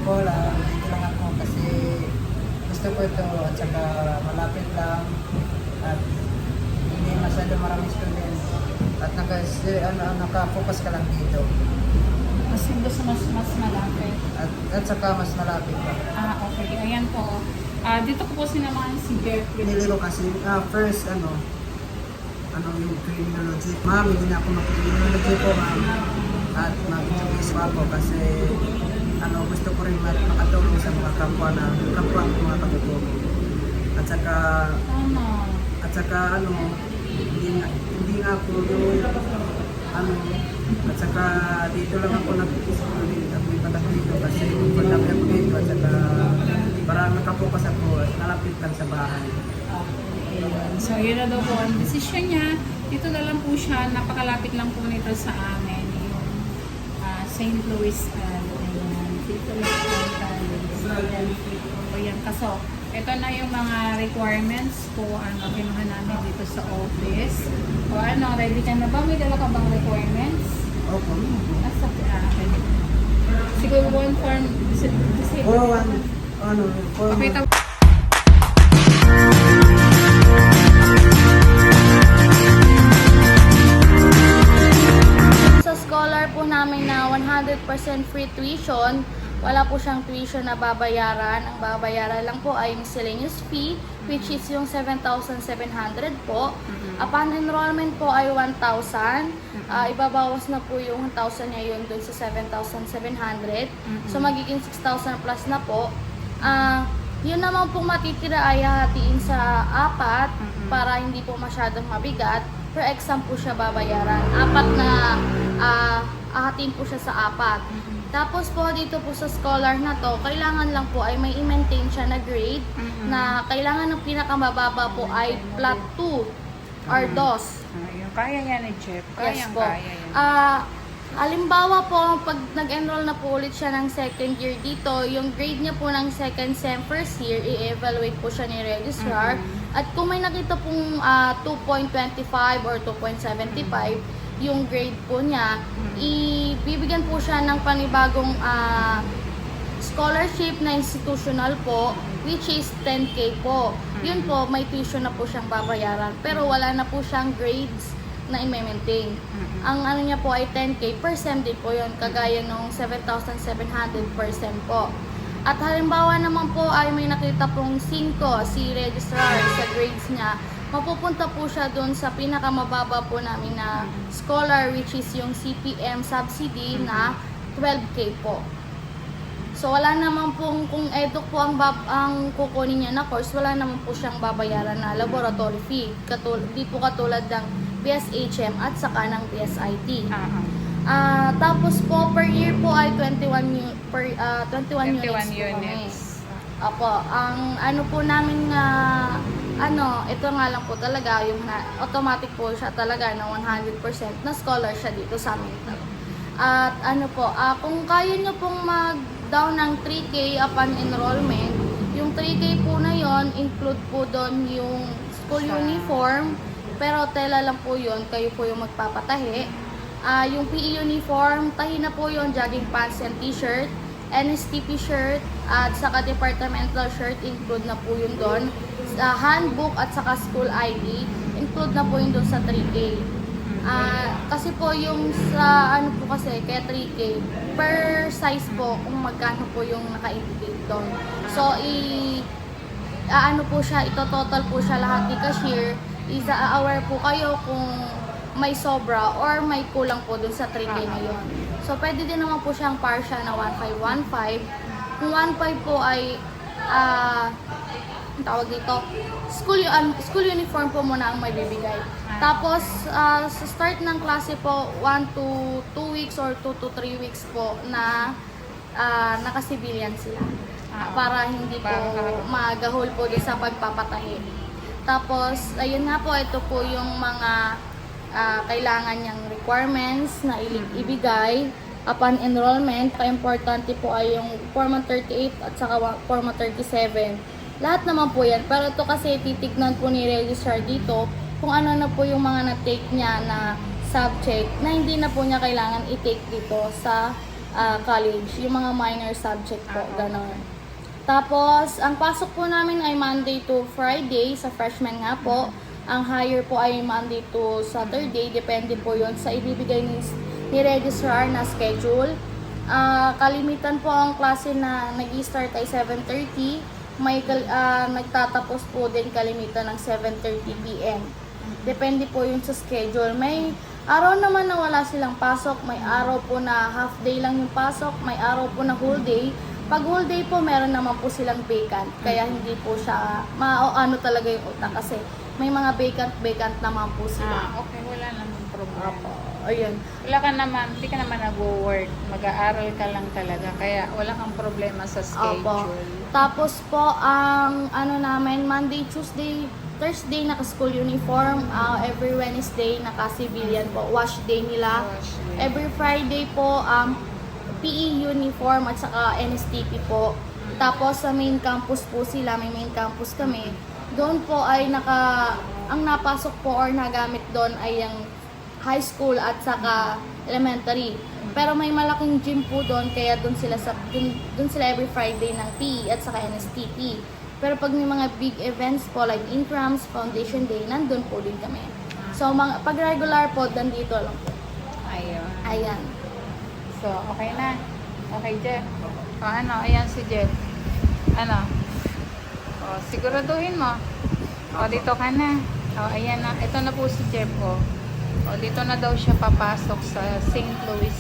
po lang, dito lang ako kasi gusto ko ito at saka malapit lang at hindi masyado marami student at naka-focus ka lang dito Mas gusto mas malapit. at saka mas malapit lang. Okay. Ayan po. Dito ko po sinamahan si Jeffrey. Pinili ko kasi first yung criminology. Ma'am, hindi na ako mag-criminology po ma'am at mag-choice pa ako kasi gusto ko rin makatulong sa mga kapwa mga katutulong. At saka hindi nga ako at saka dito lang ako nag-study at may patak dito kasi pagdami ako dito at saka para nakapokus ako at nalapit lang sa bahay. So, yun na daw po ang decision niya. Dito na lang po siya. Napakalapit lang po nito sa amin. Yung St. Louis dito lang po tayo. Ayan. Kaso, ito na yung mga requirements po kinuha namin dito sa office. Ready ka na ba? May dala ka bang requirements? Opo. Okay. Siguro one form. Okay, Sa scholar po namin na 100% free tuition, wala po siyang tuition na babayaran. Ang babayaran lang po ay miscellaneous fee, which is yung 7,700 po. Upon enrollment po ay 1,000. Ibabawas na po yung 1,000 niya yun dun sa 7,700. So magiging 6,000 plus na po. Yun naman pong matitira ay hahatiin sa apat para hindi po masyadong mabigat. Per exam po siya babayaran. Apat na ahatiin po siya sa apat. Tapos po dito po sa scholar na to, kailangan lang po ay may i-maintain siya na grade na kailangan ng pinakamababa po ay flat 2 or DOS. Yung kaya yan ni Jeff. Yes po. Kaya yan. Halimbawa po, pag nag-enroll na po ulit siya ng second year dito, yung grade niya po ng second sem first year, i-evaluate po siya ni registrar. At kung may nakita pong 2.25 or 2.75, yung grade po niya, ibibigyan po siya ng panibagong scholarship na institutional po, which is 10K po. Yun po, may tuition na po siyang babayaran. Pero wala na po siyang grades na i-maintain. Ang ano niya po ay 10K per sem din po yun, kagaya nung 7,700 per sem po. At halimbawa naman po ay may nakita pong 5 si registrar sa grades niya, mapupunta po siya doon sa pinakamababa po namin na scholar, which is yung CPM subsidy na 12K po. So wala naman pong, kung eduk po ang kukunin niya na course, wala naman po siyang babayaran na laboratory fee. Di po katulad ng BSHM at saka ng BSIT. Tapos po per year po ay 21 units po kami. Apo, ang ano po namin ito nga lang po talaga, yung automatic po siya talaga na 100% na scholar siya dito sa amin. At kung kaya nyo pong mag-down ng 3K upon enrollment, yung 3K po na yon include po doon yung school uniform, pero tela lang po yon, kayo po yung magpapatahi. Yung PE uniform, tahi na po yon, jogging pants and t-shirt, NSTP shirt, at saka departmental shirt, include na po yun doon. Handbook at saka school ID, include na po yun doon sa 3K. Kasi po yung sa kaya 3K, per size po, kung magkano po yung naka-indicate doon. So, ito-total po siya lahat ni cashier, aware po kayo kung may sobra or may kulang po dun sa 3K na yun. So, pwede din naman po siyang partial na 1,515. Kung 1,500 po ay, tawag dito, school uniform po muna ang may bibigay. Tapos, sa start ng klase po, 1 to 2 weeks or 2 to 3 weeks po na naka-civilian sila. Para hindi po magahol po din sa pagpapatahi. Tapos, ayun nga po, ito po yung mga kailangan niyang requirements na ibigay upon enrollment. Pa-importante po ay yung Form 38 at saka Form 37. Lahat naman po yan. Pero ito kasi titignan po ni registrar dito kung ano na po yung mga na-take niya na subject na hindi na po niya kailangan i-take dito sa college, yung mga minor subject po, ganon. Tapos, ang pasok po namin ay Monday to Friday, sa freshman nga po. Ang higher po ay Monday to Saturday, depende po yon sa ibibigay ni registrar na schedule. Kalimitan po ang klase na nag-start ay 7:30, nagtatapos po din kalimitan ng 7:30 p.m. Depende po yun sa schedule. May araw naman na wala silang pasok, may araw po na half day lang yung pasok, may araw po na whole day. Pag whole day po, meron naman po silang vacant. Kaya hindi po siya, ano talaga yung utak kasi may mga vacant naman po sila. Okay, wala naman problema. Ayun. Wala ka naman, hindi ka naman nag-work. Mag-aaral ka lang talaga. Kaya wala kang problema sa schedule. Opo. Tapos po, ang ano namin, Monday, Tuesday, Thursday, naka-school uniform. Every Wednesday, naka-civilian po. Wash day nila. Wash day. Every Friday po, PE uniform at saka NSTP po. Tapos sa main campus po sila, may main campus kami. Doon po ay ang napasok po or nagamit doon ay yung high school at saka elementary. Pero may malaking gym po doon kaya doon sila every Friday ng PE at saka NSTP. Pero pag may mga big events po like intrams, foundation day, nandun po din kami. So pag regular po, nandito lang po. Ayun. Ayan. So, okay na. Okay, Jeff. O, ayan si Jeff. Siguraduhin mo. O, dito ka na. O, ayan na. Ito na po si Jeff, o. O, dito na daw siya papasok sa St. Louis.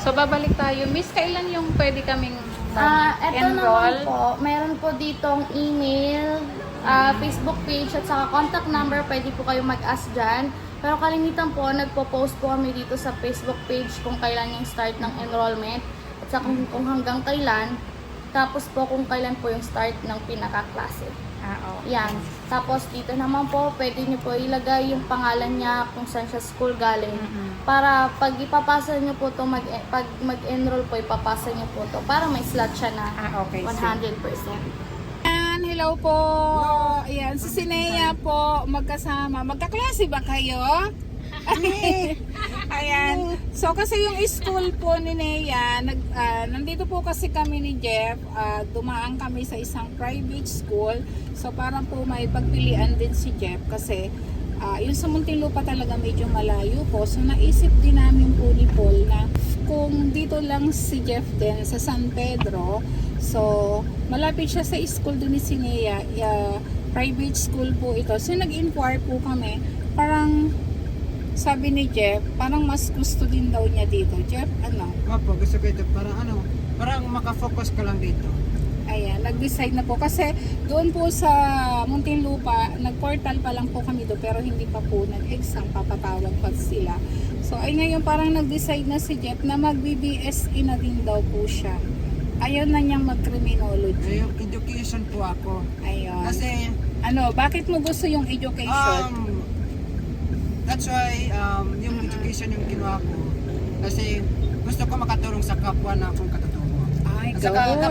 So, babalik tayo. Miss, kailan yung pwede kaming Eto naman enroll? po, meron po ditong email, Facebook page at saka contact number, pwede po kayo mag-ask dyan. Pero kalimitan po, nagpo-post po kami dito sa Facebook page kung kailan yung start ng enrollment at saka kung hanggang kailan. Tapos po kung kailan po yung start ng pinaka-klase. Okay. Yan. Tapos dito naman po, pwede nyo po ilagay yung pangalan niya kung saan siya school galing. Para pag ipapasa nyo po to, pag mag-enroll po, ipapasa nyo po to. Para may slot siya na Okay. 100%. Hello po. Ayan, si Sinea po magkasama. Magkaklase ba kayo? Ayan. So kasi yung school po ni Nea, nandito po kasi kami ni Jeff, dumaan kami sa isang private school. So parang po may pagpilian din si Jeff kasi yung sa Muntinlupa talaga medyo malayo po. So naisip din namin po ni Paul na kung dito lang si Jeff din sa San Pedro, so malapit siya sa school doon ni Sinea, private school po ito. So nag-inquire po kami, parang sabi ni Jeff, parang mas gusto din daw niya dito. Jeff, Opo, gusto ko ito. Parang makafocus ka lang dito. Ayan, nag-decide na po. Kasi doon po sa Muntinlupa, nag-portal pa lang po kami doon, pero hindi pa po nag-exam, papatawag pa sila. So, ay ngayon parang nag-decide na si Jeff na mag-BBSE na din daw po siya. Ayaw na niyang mag-criminology. Yung education po ako. Ayun. Kasi, Bakit mo gusto yung education? that's why, yung education yung ginawa ko. Kasi, gusto ko makatulong sa kapwa na akong katuturo. Ay, At saka, good.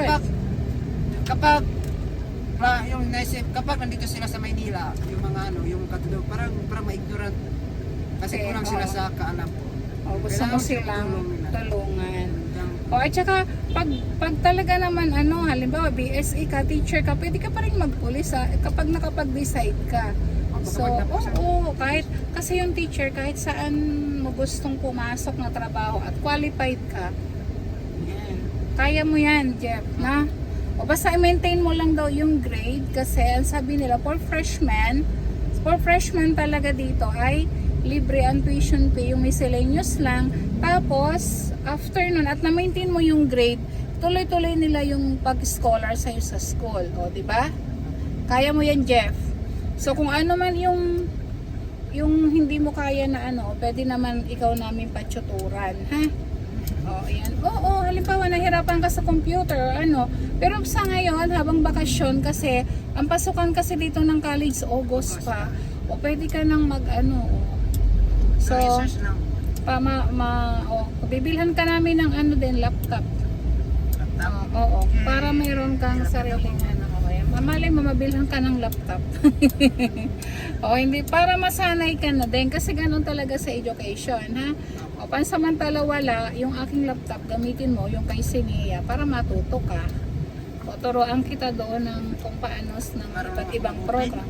kapag nandito sila sa Maynila, yung mga yung katuturo, parang ma-ignorant. Kasi Okay, kulang sila sa kaalam ko. Gusto mo Kailangan silang tulungan nila. tulungan. At saka, pag talaga naman, halimbawa, BSE ka, teacher ka, pwede ka pa rin magpulis kapag nakapag-decide ka. So, kahit, kasi yung teacher, kahit saan mo gustong pumasok na trabaho at qualified ka, kaya mo yan, Jeff, na? O basta i-maintain mo lang daw yung grade kasi ang sabi nila, for freshman talaga dito ay libre ang tuition fee, yung miscellaneous lang. Tapos, after nun, at na-maintain mo yung grade, tuloy-tuloy nila yung pag-scholar sa'yo sa school. O, di ba? Kaya mo yan, Jeff. So, kung ano man yung hindi mo kaya na pwede naman ikaw namin patsuturan, ha? O, ayan. Oo, halimbawa, nahirapan ka sa computer, Pero sa ngayon, habang bakasyon, kasi, ang pasukan kasi dito ng college, August pa. O, pwede ka nang So, research lang. bibilhan ka namin ng laptop. Oo, para mayroon kang sariling Malay mo, mabilhan ka ng laptop. O hindi, para masanay ka na din. Kasi ganun talaga sa education, ha? O pansamantala wala, yung aking laptop, gamitin mo yung kay Sinia para matuto ka. O turuan kita doon ng kung paano ng iba't ibang program.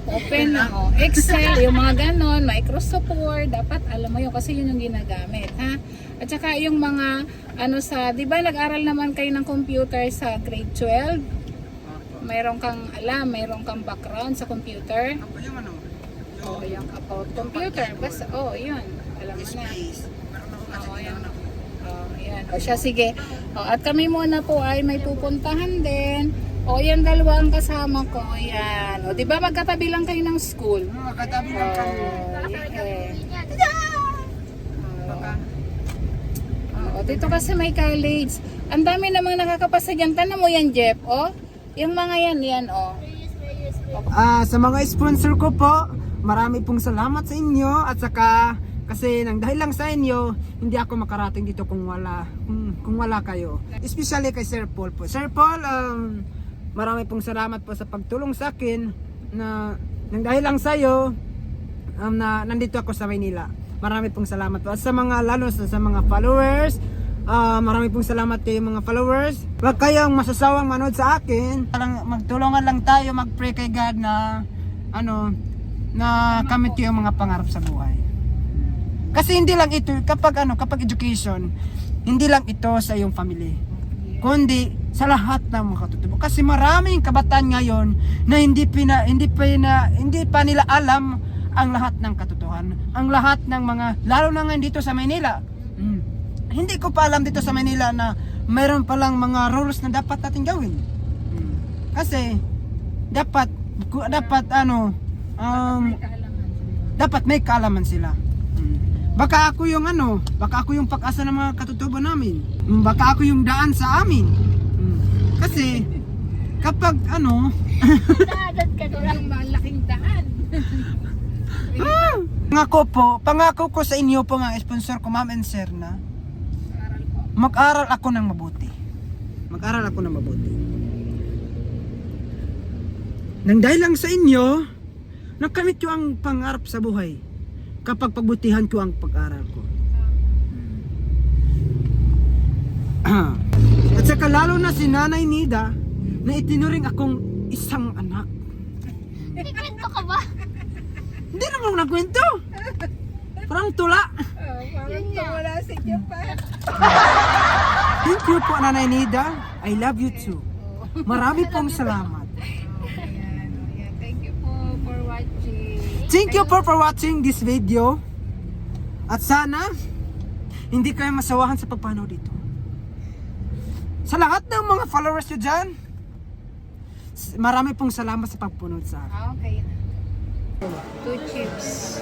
Open na, o Excel, yung mga ganon, Microsoft Word, dapat alam mo yun kasi yun yung ginagamit, ha? At saka yung mga, di ba nag-aral naman kayo ng computer sa grade 12? Mayroon kang alam, mayroon kang background sa computer? Ako yung ano? O, yung about computer, basta, yun, alam mo na. Space. Meron ako kasi Ayan. ano. Ayan. O siya, sige. At kami muna po ay may pupuntahan din. O yan, dalawa ang kasama ko. Ayan. O, di ba magkatabi lang kayo ng school? Makatabi lang kami. Baka. O, dito kasi may college. Ang dami namang nakakapasa dyan. Tanong mo yan, Jeff. O, yung mga yan, o. Sa mga sponsor ko po, marami pong salamat sa inyo at saka kasi nang dahil lang sa inyo, hindi ako makarating dito kung wala kayo. Especially kay Sir Paul po. Sir Paul, marami pong salamat po sa pagtulong sa akin na nang dahil lang sa iyo na nandito ako sa Maynila. Marami pong salamat po. At sa mga lalo sa mga followers, marami pong salamat kayo mga followers. Huwag kayong masasawang manood sa akin. Magtulungan lang tayo, mag-pray kay God na na kamit ko yung mga pangarap sa buhay. Kasi hindi lang ito kapag education, hindi lang ito sa iyong family, kundi sa lahat ng mga katutubo. Kasi maraming kabataan ngayon na hindi pa nila alam ang lahat ng katotohanan, ang lahat ng mga lalo na ngayon dito sa Manila. Hindi ko pa alam dito sa Manila na mayroon palang mga rules na dapat natin gawin. Kasi dapat may kaalaman sila. Baka ako yung pag-asa ng mga katutubo namin. Baka ako yung daan sa amin. Kasi kapag Dadat ka doon. Yung malaking daan. pangako ko sa inyo po nga sponsor ko Ma'am and Sir na mag-aral ako ng mabuti. Mag-aral ako ng mabuti. Nang dahil lang sa inyo, nakamit ko ang pangarap sa buhay kapag pagbutihan ko ang pag-aral ko. At saka lalo na si Nanay Nida na itinuring akong isang anak. May kwento ka ba? Hindi naman ako nagkwento. Parang tula. Parang wala si Jeff pa. Thank you po Nanay Nida. I love you too. Marami pong salamat. Thank you po for watching. Thank you for watching this video. At sana hindi kayo masawahan sa pagpanood dito. Sa lahat ng mga followers nyo dyan, marami pong salamat sa pagpunod sa akin. Okay na. 2 chips.